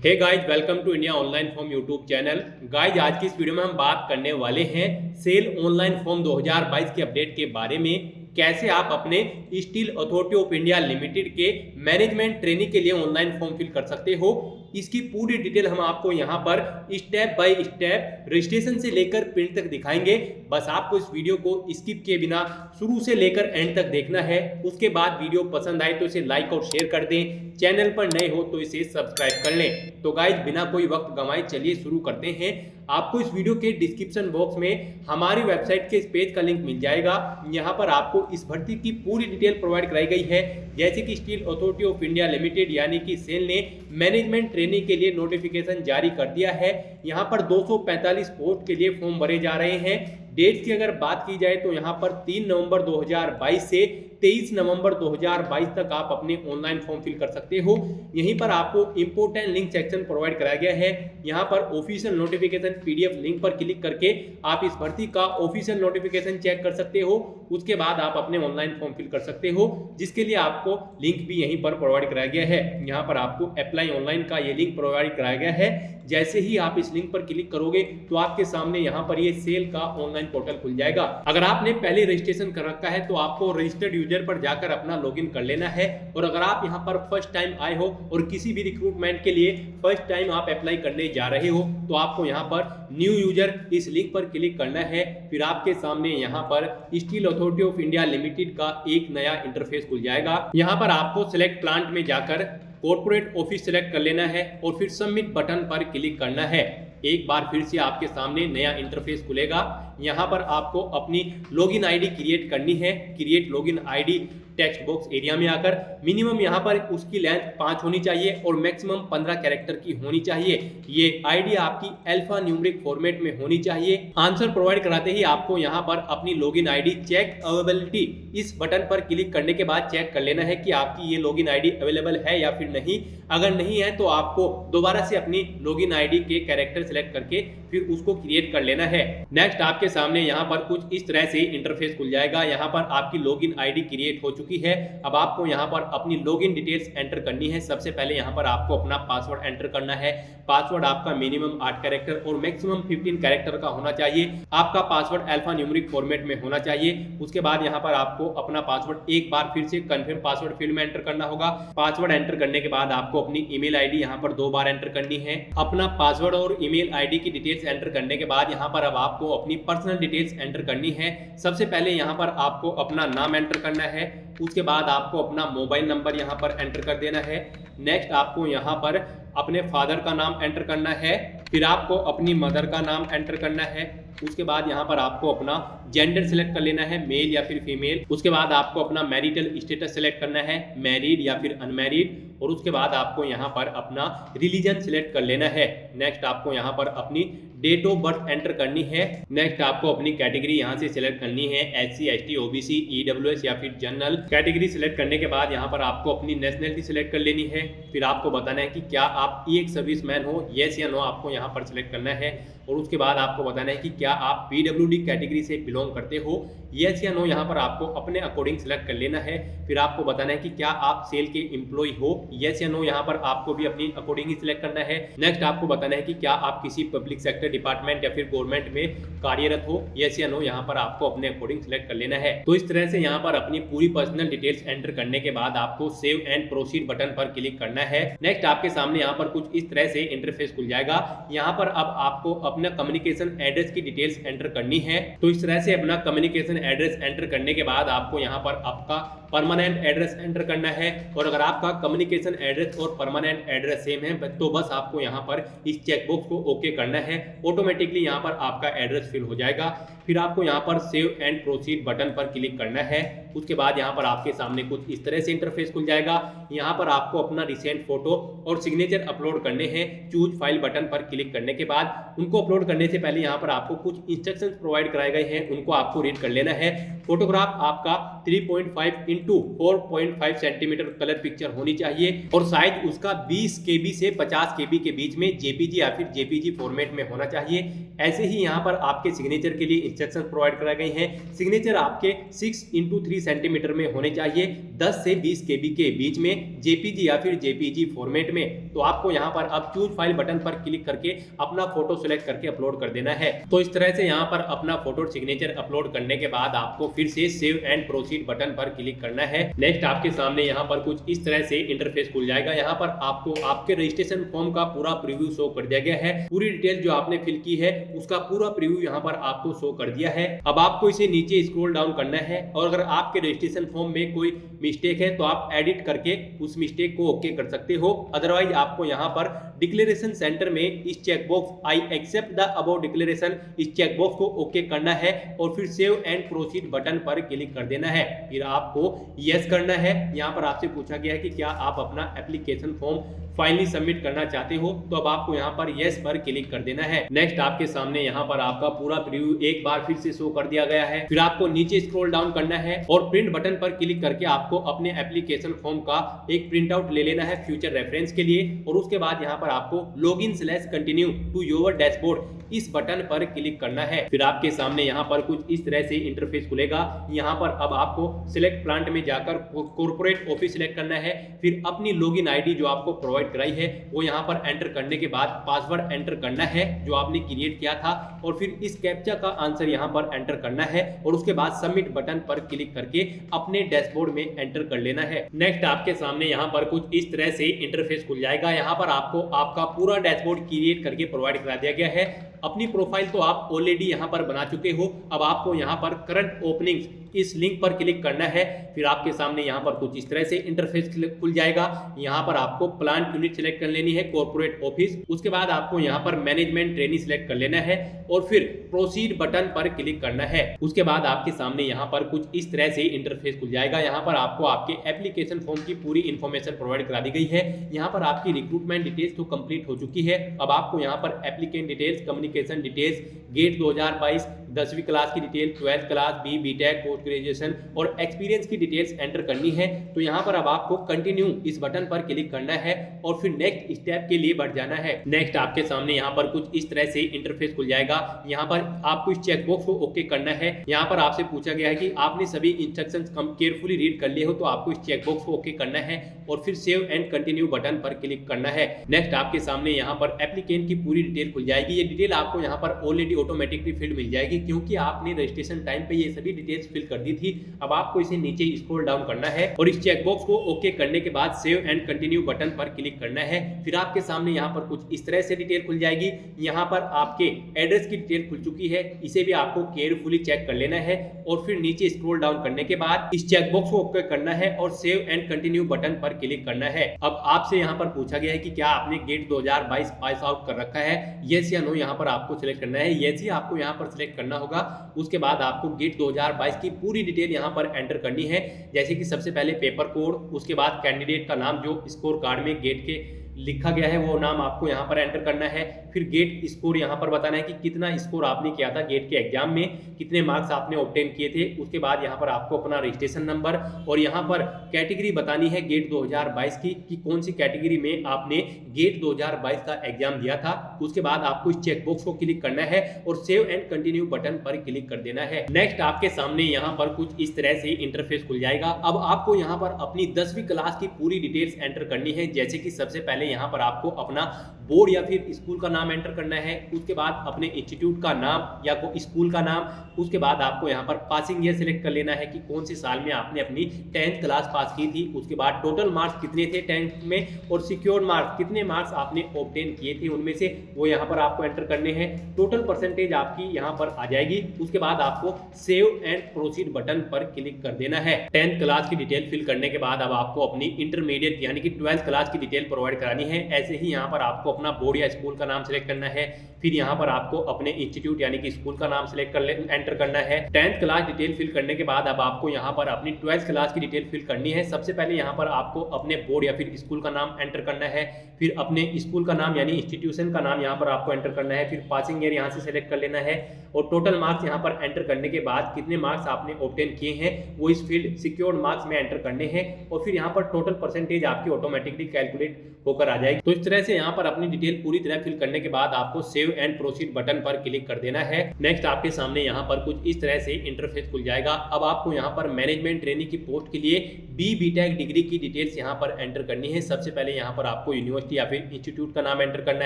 Hey guys, welcome to India online form YouTube channel. Guys, आज की इस video में हम बात करने वाले हैं सेल ऑनलाइन फॉर्म 2022 के अपडेट के बारे में। कैसे आप अपने steel authority of India limited के मैनेजमेंट ट्रेनिंग के लिए ऑनलाइन फॉर्म फिल कर सकते हो, इसकी पूरी डिटेल हम आपको यहाँ पर स्टेप बाय स्टेप रजिस्ट्रेशन से लेकर प्रिंट तक दिखाएंगे। बस आपको इस वीडियो को स्किप किए बिना शुरू से लेकर एंड तक देखना है। उसके बाद वीडियो पसंद आए तो इसे लाइक और शेयर कर दें। चैनल पर नए हो तो इसे सब्सक्राइब कर लें। तो गाइज, बिना कोई वक्त गंवाए चलिए शुरू करते हैं। आपको इस वीडियो के डिस्क्रिप्शन बॉक्स में हमारी वेबसाइट के इस पेज का लिंक मिल जाएगा। यहाँ पर आपको इस भर्ती की पूरी डिटेल प्रोवाइड कराई गई है। जैसे कि steel authority of India limited यानी कि सेल ने मैनेजमेंट ट्रेनिंग के लिए नोटिफिकेशन जारी कर दिया है। यहाँ पर 245 पोस्ट के लिए फॉर्म भरे जा रहे हैं। डेट की अगर बात की जाए तो यहाँ पर 3 नवंबर 2022 से 23 नवंबर 2022 तक आप अपने ऑनलाइन फॉर्म फिल कर सकते हो। यहीं पर आपको इंपोर्टेंट लिंक सेक्शन प्रोवाइड कराया गया है। यहाँ पर ऑफिशियल नोटिफिकेशन पीडीएफ लिंक पर क्लिक करके आप इस भर्ती का ऑफिशियल नोटिफिकेशन चेक कर सकते हो। उसके बाद आप अपने ऑनलाइन फॉर्म फिल कर सकते हो, जिसके लिए आपको लिंक भी यहीं पर प्रोवाइड कराया गया है। यहाँ पर आपको अप्लाई ऑनलाइन का ये लिंक प्रोवाइड कराया गया है। जैसे ही आप इस लिंक पर क्लिक करोगे तो आपके सामने यहाँ पर ये सेल का ऑनलाइन पोर्टल खुल जाएगा। अगर आपने पहले रजिस्ट्रेशन कर रखा है तो आपको रजिस्टर्ड यूजर पर जाकर अपना लॉगिन कर लेना है। और अगर आप यहाँ पर फर्स्ट टाइम आए हो और किसी भी रिक्रूटमेंट के लिए फर्स्ट टाइम आप अप्लाई करने जा रहे हो तो आपको यहाँ पर न्यू यूजर इस लिंक पर क्लिक करना है। फिर आपके सामने यहाँ पर steel authority of India limited का एक नया इंटरफेस खुल जाएगा। यहाँ पर आपको सिलेक्ट प्लांट में जाकर कॉर्पोरेट ऑफिस सेलेक्ट कर लेना है और फिर सबमिट बटन पर क्लिक करना है। एक बार फिर से आपके सामने नया इंटरफेस खुलेगा। यहाँ पर आपको अपनी लॉगिन आईडी क्रिएट करनी है। Create login ID text box area में आकर मिनिमम यहाँ पर उसकी लेंथ 5 होनी चाहिए और मैक्सिमम 15 कैरेक्टर की होनी चाहिए। ये आईडी आपकी अल्फा न्यूमेरिक फॉर्मेट में होनी चाहिए। आंसर प्रोवाइड कराते ही आपको यहाँ पर अपनी लॉगिन आईडी चेक अवेलेबिलिटी इस बटन पर क्लिक करने के बाद चेक कर लेना है कि आपकी ये लॉगिन आईडी अवेलेबल है या फिर नहीं। अगर नहीं है तो आपको दोबारा से अपनी लॉगिन आईडी के कैरेक्टर सेलेक्ट करके फिर उसको क्रिएट कर लेना है। नेक्स्ट आपके सामने यहाँ पर कुछ इस तरह से इंटरफेस खुल जाएगा। यहाँ पर आपकी लॉगिन आईडी क्रिएट हो चुकी है। अब आपको यहाँ पर अपनी लॉगिन डिटेल्स एंटर करनी है। सबसे पहले यहाँ पर आपको अपना पासवर्ड एंटर करना है। पासवर्ड आपका मिनिमम 8 कैरेक्टर और मैक्सिमम 15 कैरेक्टर का होना चाहिए। आपका पासवर्ड अल्फा न्यूमेरिक फॉर्मेट में होना चाहिए। उसके बाद यहाँ पर आपको अपना पासवर्ड एक बार फिर से कंफर्म पासवर्ड फील्ड में एंटर करना होगा। पासवर्ड एंटर करने के बाद आपको अपनी ईमेल आईडी यहाँ पर 2 बार एंटर करनी है। अपना पासवर्ड और ईमेल आईडी की डिटेल्स एंटर करने के बाद यहाँ पर अब आपको अपनी पर्सनल डिटेल्स एंटर करनी है। सबसे पहले यहाँ पर आपको अपना नाम एंटर करना है। उसके बाद आपको अपना मोबाइल नंबर यहाँ पर एंटर कर देना है। नेक्स्ट आपको यहाँ पर अपने फादर का नाम एंटर करना है। फिर आपको अपनी मदर का नाम एंटर करना है। उसके बाद यहाँ पर आपको अपना जेंडर सिलेक्ट कर लेना है, मेल या फिर फीमेल। उसके बाद आपको अपना मैरिटल स्टेटस सिलेक्ट करना है, मैरिड या फिर अनमैरिड। और उसके बाद आपको यहाँ पर अपना रिलीजन सिलेक्ट कर लेना है। नेक्स्ट आपको यहाँ पर अपनी डेट ऑफ बर्थ एंटर करनी है। नेक्स्ट आपको अपनी कैटेगरी यहाँ से सिलेक्ट करनी है, SC, ST, OBC, EWS या फिर जनरल। कैटेगरी सिलेक्ट करने के बाद यहाँ पर आपको अपनी नेशनलिटी सिलेक्ट कर लेनी है। फिर आपको बताना है कि क्या आप एक सर्विसमैन हो, येस या नो आपको यहाँ पर सिलेक्ट करना है। और उसके बाद आपको बताना है कि क्या आप PWD कैटेगरी से बिलोंग करते हो, येस या नो यहाँ पर आपको अपने अकॉर्डिंग सिलेक्ट कर लेना है। फिर आपको बताना है कि क्या आप सेल के एम्प्लॉय हो, येस या नो यहाँ पर आपको भी अपनी अकॉर्डिंग ही सिलेक्ट करना है। नेक्स्ट आपको बताना है कि क्या आप किसी पब्लिक सेक्टर डिपार्टमेंट या फिर गवर्नमेंट में कार्यरत हो, येस या नो यहाँ पर आपको अपने अकॉर्डिंग सिलेक्ट कर लेना है। तो इस तरह से यहाँ पर अपनी पूरी पर्सनल डिटेल्स एंटर करने के बाद आपको सेव एंड प्रोसीड बटन पर क्लिक करना है। नेक्स्ट आपके सामने यहाँ पर कुछ इस तरह से इंटरफेस खुल जाएगा। यहाँ पर अब आपको अपना कम्युनिकेशन एड्रेस की डिटेल्स एंटर करनी है। तो इस तरह से अपना कम्युनिकेशन एड्रेस एंटर करने के बाद आपको यहाँ पर आपका परमानेंट एड्रेस एंटर करना है। और अगर आपका कम्युनिकेशन एड्रेस और परमानेंट एड्रेस सेम है तो बस आपको यहाँ पर इस चेकबॉक्स को ओके करना है। ऑटोमेटिकली यहाँ पर आपका एड्रेस फिल हो जाएगा। फिर आपको यहाँ पर सेव एंड प्रोसीड बटन पर क्लिक करना है। उसके बाद यहाँ पर आपके सामने कुछ इस तरह से इंटरफेस खुल जाएगा। यहाँ पर आपको अपना रिसेंट फोटो और सिग्नेचर अपलोड करने हैं। चूज फाइल बटन पर क्लिक करने के बाद उनको अपलोड करने से पहले यहाँ पर आपको कुछ इंस्ट्रक्शंस प्रोवाइड कराए गए हैं, उनको आपको रीड कर लेना है। फोटोग्राफ आपका 3.5 इंटू 4.5 सेंटीमीटर कलर पिक्चर होनी चाहिए और साइज उसका 20 KB से 50 KB के बीच में JPG या फिर JPG फॉर्मेट में होना चाहिए। ऐसे ही यहाँ पर आपके सिग्नेचर के लिए इंस्ट्रक्शन प्रोवाइड कराए गए हैं। सिग्नेचर आपके 6 इंटू 3 सेंटीमीटर में होने चाहिए, 10 से 20 KB के बीच में JPG या फिर JPG फॉर्मेट में। तो आपको यहाँ पर अब चूज फाइल बटन पर क्लिक करके अपना फोटो सिलेक्ट करके अपलोड कर देना है। तो इस तरह से यहाँ पर अपना फोटो सिग्नेचर अपलोड करने के बाद आपको फिर से सेव एंड प्रोसीड बटन पर क्लिक करना है। नेक्स्ट आपके सामने यहाँ पर कुछ इस तरह से इंटरफेस खुल जाएगा। यहाँ पर आपको आपके रजिस्ट्रेशन फॉर्म का पूरा प्रीव्यू शो कर दिया गया है। पूरी डिटेल जो आपने फिल की है उसका पूरा प्रीव्यू यहाँ पर आपको शो कर दिया है। अब आपको इसे नीचे स्क्रॉल डाउन करना है और अगर आपके रजिस्ट्रेशन फॉर्म में कोई मिस्टेक है तो आप एडिट करके उस मिस्टेक को ओके कर सकते हो। अदरवाइज आपको यहाँ पर डिक्लेरेशन सेंटर में इस checkbox I accept the above declaration, इस चेकबॉक्स को ओके करना है और फिर सेव एंड प्रोसीड बटन पर क्लिक कर देना है। फिर आपको यस करना है। यहाँ पर आपसे पूछा गया है कि क्या आप अपना एप्लीकेशन फॉर्म फाइनली सबमिट करना चाहते हो, तो अब आपको यहाँ पर यस पर क्लिक कर देना है। नेक्स्ट आपके सामने यहाँ पर आपका पूरा प्रीव्यू एक बार फिर से शो कर दिया गया है। फिर आपको नीचे स्क्रॉल डाउन करना है और प्रिंट बटन पर क्लिक करके आपको अपने एप्लीकेशन फॉर्म का एक प्रिंट आउट ले लेना है फ्यूचर रेफरेंस के लिए। और उसके बाद यहाँ पर आपको login/continue टू योर डैशबोर्ड इस बटन पर क्लिक करना है। फिर आपके सामने यहाँ पर कुछ इस तरह से इंटरफेस खुलेगा। यहाँ पर अब आपको सिलेक्ट प्लांट में जाकर कॉर्पोरेट ऑफिस सिलेक्ट करना है। फिर अपनी लॉगिन आईडी जो आपको प्रोवाइड कराई है वो यहाँ पर एंटर करने के बाद पासवर्ड एंटर करना है जो आपने क्रिएट किया था और फिर इस कैप्चा का आंसर यहाँ पर एंटर करना है और उसके बाद सबमिट बटन पर क्लिक करके अपने डैशबोर्ड में एंटर कर लेना है। नेक्स्ट आपके सामने यहाँ पर कुछ इस तरह से इंटरफेस खुल जाएगा। यहाँ पर आपको आपका पूरा डैशबोर्ड क्रिएट करके प्रोवाइड करा दिया गया है। अपनी प्रोफाइल तो आप ऑलरेडी यहाँ पर बना चुके हो। अब आपको यहाँ पर करंट ओपनिंग्स इस लिंक पर क्लिक करना है। फिर आपके सामने यहाँ पर कुछ इस तरह से इंटरफेस खुल जाएगा। यहाँ पर आपको प्लांट यूनिट सिलेक्ट कर लेनी है, कॉर्पोरेट ऑफिस। उसके बाद आपको यहाँ पर मैनेजमेंट ट्रेनी सिलेक्ट कर लेना है और फिर प्रोसीड बटन पर क्लिक करना है। उसके बाद आपके सामने यहाँ पर कुछ इस तरह से इंटरफेस खुल जाएगा। यहाँ पर आपको आपके एप्लीकेशन फॉर्म की पूरी इंफॉर्मेशन प्रोवाइड करा दी गई है। यहाँ पर आपकी रिक्रूटमेंट डिटेल्स तो कंप्लीट हो चुकी है। अब आपको यहाँ पर applicant details, communication details, GATE 2022, 10वीं क्लास की detail, 12th class, BTech, post graduation और एक्सपीरियंस की डिटेल्स एंटर करनी है। तो यहाँ पर अब आपको कंटिन्यू इस बटन पर क्लिक करना है और फिर नेक्स्ट स्टेप के लिए बढ़ जाना है। नेक्स्ट आपके सामने यहाँ पर कुछ इस तरह से इंटरफेस खुल जाएगा। यहाँ पर आपको इस चेकबॉक्स को ओके करना है। यहाँ पर आपसे पूछा गया है कि आपने सभी इंस्ट्रक्शंस केयरफुली रीड कर लिए हो, तो आपको इस चेकबॉक्स को ओके करना है और फिर सेव एंड कंटिन्यू बटन पर क्लिक करना है। नेक्स्ट आपके सामने यहाँ पर एप्लीकेंट की पूरी डिटेल खुल जाएगी। ये डिटेल आपको यहाँ पर ऑलरेडी ऑटोमेटिकली फिल्ड मिल जाएगी क्योंकि आपने रजिस्ट्रेशन टाइम पे ये सभी डिटेल्स फिल कर दी थी। अब आपको इसे नीचे स्क्रॉल डाउन करना है और इस चेकबॉक्स को ओके करने के बाद सेव एंड कंटिन्यू बटन पर क्लिक करना है। फिर आपके सामने यहाँ पर कुछ इस तरह से डिटेल खुल जाएगी। यहाँ पर आपके एड्रेस की डिटेल खुल चुकी है, इसे भी आपको केयरफुली चेक कर लेना है और फिर नीचे स्क्रॉल डाउन करने के बाद इस चेकबॉक्स को ओके करना है और सेव एंड कंटिन्यू बटन पर क्लिक करना है। अब आपसे यहाँ पर पूछा गया है कि क्या आपने गेट 2022 पास आउट कर रखा है, यस या नो यहाँ पर आपको सिलेक्ट करना है। यस ही आपको यहाँ पर सिलेक्ट करना होगा। उसके बाद आपको गेट 2022 की पूरी डिटेल यहाँ पर एंटर करनी है, जैसे कि सबसे पहले पेपर कोड, उसके बाद कैंडिडेट का नाम जो स्कोर कार्ड में गेट के लिखा गया है वो नाम आपको यहाँ पर एंटर करना है। फिर गेट स्कोर यहाँ पर बताना है कि कितना स्कोर आपने किया था गेट के एग्जाम में, कितने मार्क्स आपने ऑब्टेन किए थे। उसके बाद यहाँ पर आपको अपना रजिस्ट्रेशन नंबर और यहाँ पर कैटेगरी बतानी है गेट 2022 की कि कौन सी कैटेगरी में आपने गेट 2022 का एग्जाम दिया था। उसके बाद आपको इस चेकबॉक्स को क्लिक करना है और सेव एंड कंटिन्यू बटन पर क्लिक कर देना है। नेक्स्ट आपके सामने यहाँ पर कुछ इस तरह से इंटरफेस खुल जाएगा। अब आपको यहाँ पर अपनी 10वीं क्लास की पूरी डिटेल्स एंटर करनी है, जैसे कि सबसे पहले यहाँ पर आपको अपना बोर्ड या फिर स्कूल का नाम एंटर करना है। उसके बाद अपने इंस्टीट्यूट का नाम या स्कूल का नाम। उसके बाद आपको यहाँ पर पासिंग ईयर सिलेक्ट कर लेना है कि कौन से साल में आपने अपनी 10th क्लास पास की थी। उसके बाद टोटल मार्क्स कितने थे 10th में और सिक्योर्ड मार्क्स कितने मार्क्स आपने ऑब्टेन किए थे उनमें से, वो यहाँ पर आपको एंटर करने हैं। टोटल परसेंटेज आपकी यहाँ पर आ जाएगी। उसके बाद आपको सेव एंड प्रोसीड बटन पर क्लिक कर देना है। 10th क्लास की डिटेल फिल करने के बाद अब आपको अपनी इंटरमीडिएट यानी कि 12th क्लास की डिटेल प्रोवाइड करानी है। ऐसे ही यहाँ पर आपको अपना बोर्ड या स्कूल का नाम सिलेक्ट करना है। फिर यहाँ पर आपको अपने इंस्टीट्यूट यानी कि स्कूल का नाम सेलेक्ट एंटर करना है। 10th क्लास डिटेल फिल करने के बाद अब आपको यहाँ पर अपनी 12th क्लास की डिटेल फिल करनी है। सबसे पहले यहाँ पर आपको अपने बोर्ड या फिर स्कूल का नाम एंटर करना है, फिर अपने स्कूल का नाम यानी इंस्टीट्यूशन का नाम यहाँ पर आपको एंटर करना है, फिर पासिंग ईयर यहाँ से सेलेक्ट कर लेना है और टोटल मार्क्स यहाँ पर एंटर करने के बाद कितने मार्क्स आपने ऑब्टेन किए हैं वो इस फील्ड सिक्योर्ड मार्क्स में एंटर करने हैं और फिर यहाँ पर टोटल परसेंटेज आपकी ऑटोमेटिकली कैलकुलेट होकर आ जाएगी। तो इस तरह से यहाँ पर अपनी डिटेल पूरी तरह फिल करने के बाद आपको सेव एंड प्रोसीड बटन पर क्लिक कर देना है। नेक्स्ट आपके सामने यहाँ पर कुछ इस तरह से इंटरफेस खुल जाएगा। अब आपको यहाँ पर मैनेजमेंट ट्रेनिंग की पोस्ट के लिए BTech डिग्री की डिटेल्स यहाँ पर एंटर करनी है। सबसे पहले यहाँ पर आपको यूनिवर्सिटी या फिर इंस्टीट्यूट का नाम एंटर करना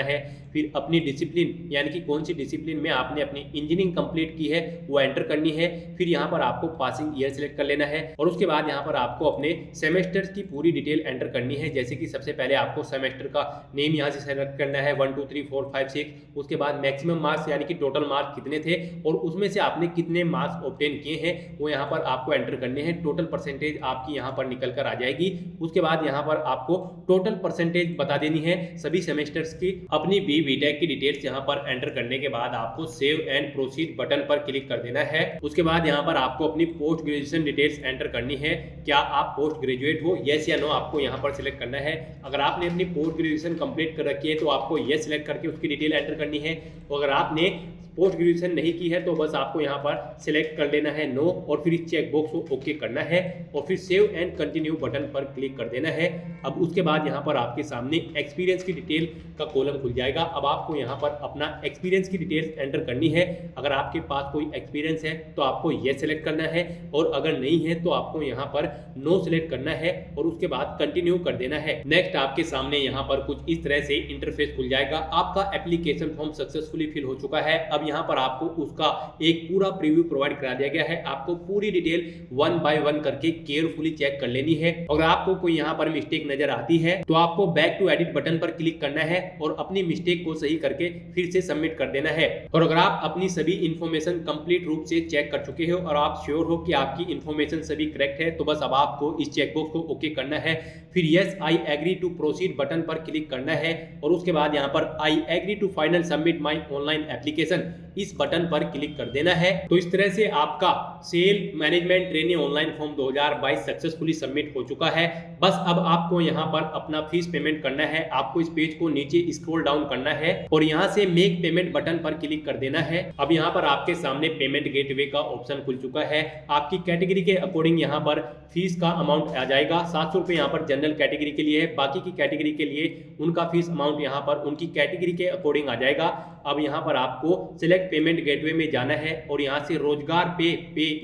है, फिर अपनी डिसिप्लिन यानी कि कौन सी डिसिप्लिन में आपने अपनी इंजीनियरिंग कंप्लीट की है वो एंटर करनी है, फिर यहाँ पर आपको पासिंग ईयर सेलेक्ट कर लेना है और उसके बाद यहाँ पर आपको अपने सेमेस्टर्स की पूरी डिटेल एंटर करनी है। जैसे कि सबसे पहले आपको सेमेस्टर का नेम यहाँ से सेलेक्ट करना है 1 2 3 4 5 6, उसके बाद मैक्सिमम मार्क्स यानी कि टोटल मार्क्स कितने थे और उसमें से आपने कितने मार्क्स ऑब्टेन किए हैं वो यहाँ पर आपको एंटर करने हैं। टोटल परसेंटेज आपकी यहाँ पर निकल कर आ जाएगी। उसके बाद यहाँ पर आपको टोटल परसेंटेज बता देनी है सभी सेमेस्टर्स की। अपनी BTech की डिटेल्स यहाँ पर एंटर करने के बाद आपको सेव एंड प्रोसीड बटन पर क्लिक कर देना है। उसके बाद यहाँ पर आपको अपनी पोस्ट ग्रेजुएशन डिटेल्स एंटर करनी है। क्या आप पोस्ट ग्रेजुएट हो, यस या नो आपको यहाँ पर सिलेक्ट करना है। अगर आपने अपनी पोस्ट ग्रेजुएशन कंप्लीट कर रखी है तो आपको यस सिलेक्ट करके उसकी डिटेल एंटर करनी है। अगर आपने पोस्ट ग्रेजुएशन नहीं की है तो बस आपको यहाँ पर सिलेक्ट कर लेना है नो और फिर इस चेक बॉक्स को ओके करना है और फिर सेव एंड कंटिन्यू बटन पर क्लिक कर देना है। अब उसके बाद यहाँ पर आपके सामने एक्सपीरियंस की डिटेल का कॉलम खुल जाएगा। अब आपको यहाँ पर अपना एक्सपीरियंस की डिटेल्स एंटर करनी है। अगर आपके पास कोई एक्सपीरियंस है तो आपको यस सेलेक्ट करना है और अगर नहीं है तो आपको यहाँ पर नो सेलेक्ट करना है और उसके बाद कंटिन्यू कर देना है। नेक्स्ट आपके सामने यहाँ पर कुछ इस तरह से इंटरफेस खुल जाएगा। आपका एप्लीकेशन फॉर्म सक्सेसफुली फिल हो चुका है। अब यहाँ पर आपको उसका एक पूरा प्रीव्यू प्रोवाइड करा दिया गया है। आपको पूरी डिटेल 1 बाय 1 करके केयरफुली चेक कर लेनी है। अगर आपको कोई यहाँ पर मिस्टेक नजर आती है तो आपको बैक टू एडिट बटन पर क्लिक करना है और अपनी मिस्टेक को सही करके फिर से सबमिट कर देना है। और अगर आप अपनी सभी इंफॉर्मेशन कंप्लीट रूप से चेक कर चुके हो और आप श्योर हो कि आपकी इंफॉर्मेशन सभी करेक्ट है तो बस अब आपको इस चेकबॉक्स को ओके करना है। फिर yes I agree to proceed button पर क्लिक करना है और उसके बाद यहाँ पर I agree to final submit my online application इस बटन पर क्लिक कर देना है। तो इस तरह से आपका cell management training online form 2022 successfully submit हो चुका है। बस अब आपको यहाँ पर अपना फीस पेमेंट करना है। आपको इस पेज को नीचे स्क्रॉल डाउन करना है और यहाँ से मेक पेमेंट बटन पर क्लिक कर देना है। अब यहाँ पर आपके सामने पेमेंट गेटवे का ऑप्शन खुल चुका है। आपकी कैटेगरी के अकॉर्डिंग यहाँ पर फीस का अमाउंट आ जाएगा। 700 रुपये यहाँ पर जनरल कैटेगरी के लिए है, बाकी की कैटेगरी के लिए उनका फीस अमाउंट यहाँ पर उनकी कैटेगरी के अकॉर्डिंग आ जाएगा। अब यहाँ पर आपको सिलेक्ट पेमेंट गेटवे में जाना है और यहाँ से रोजगार पे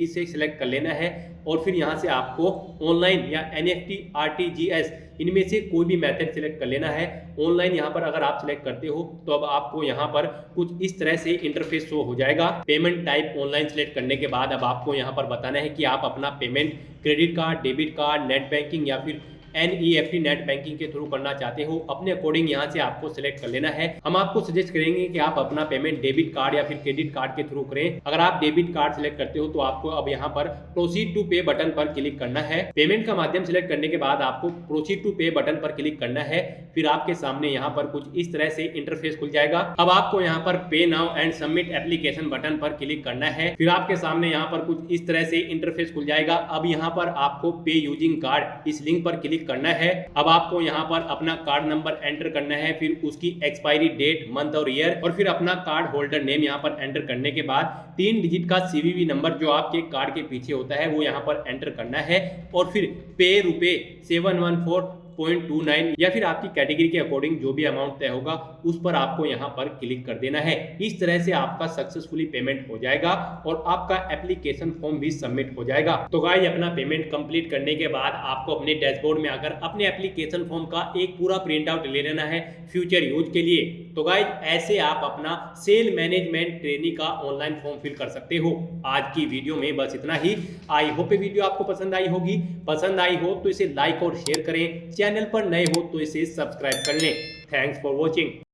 इसे सिलेक्ट कर लेना है और फिर यहाँ से आपको ऑनलाइन या NEFT RTGS इनमें से कोई भी मेथड सिलेक्ट कर लेना है। ऑनलाइन यहाँ पर अगर आप सिलेक्ट करते हो तो अब आपको यहाँ पर कुछ इस तरह से इंटरफेस शो हो जाएगा। पेमेंट टाइप ऑनलाइन सिलेक्ट करने के बाद अब आपको यहाँ पर बताना है कि आप अपना payment credit card, debit card, net banking या फिर NEFT नेट बैंकिंग के थ्रू करना चाहते हो। अपने अकॉर्डिंग यहाँ से आपको सिलेक्ट कर लेना है। हम आपको सजेस्ट करेंगे कि आप अपना पेमेंट डेबिट कार्ड या फिर क्रेडिट कार्ड के थ्रू करें। अगर आप डेबिट कार्ड सिलेक्ट करते हो तो आपको अब यहाँ पर प्रोसीड टू पे बटन पर क्लिक करना है। पेमेंट का माध्यम सिलेक्ट करने के बाद आपको प्रोसीड टू पे बटन पर क्लिक करना है। फिर आपके सामने यहाँ पर कुछ इस तरह से इंटरफेस खुल जाएगा। अब आपको यहाँ पर पे now and submit application button पर क्लिक करना है। फिर आपके सामने यहाँ पर कुछ इस तरह से इंटरफेस खुल जाएगा। अब यहाँ पर आपको पे यूजिंग कार्ड इस लिंक पर क्लिक करना है। अब आपको यहाँ पर अपना कार्ड नंबर एंटर करना है, फिर उसकी एक्सपायरी डेट, मंथ और ईयर और फिर अपना कार्ड होल्डर नेम यहाँ पर एंटर करने के बाद 3 डिजिट का CVV नंबर जो आपके कार्ड के पीछे होता है वो यहाँ पर एंटर करना है और फिर पे रुपए 714.29 या फिर आपकी कैटेगरी के अकॉर्डिंग जो भी अमाउंट तय होगा उस पर आपको यहाँ पर क्लिक कर देना है। इस तरह से आपका सक्सेसफुली पेमेंट हो जाएगा और आपका एप्लीकेशन फॉर्म भी सबमिट हो जाएगा। तो गाइस अपना पेमेंट कंप्लीट करने के बाद आपको अपने डैशबोर्ड में आकर अपने एप्लीकेशन फॉर्म का एक पूरा प्रिंट आउट ले लेना है फ्यूचर यूज के लिए। तो गाइस ऐसे आप अपना सेल मैनेजमेंट ट्रेनिंग का ऑनलाइन फॉर्म फिल कर सकते हो। आज की वीडियो में बस इतना ही। आई होप ये वीडियो आपको पसंद आई होगी। पसंद आई हो तो इसे लाइक और शेयर करें। चैनल पर नए हो तो इसे सब्सक्राइब कर लें। Thanks for watching.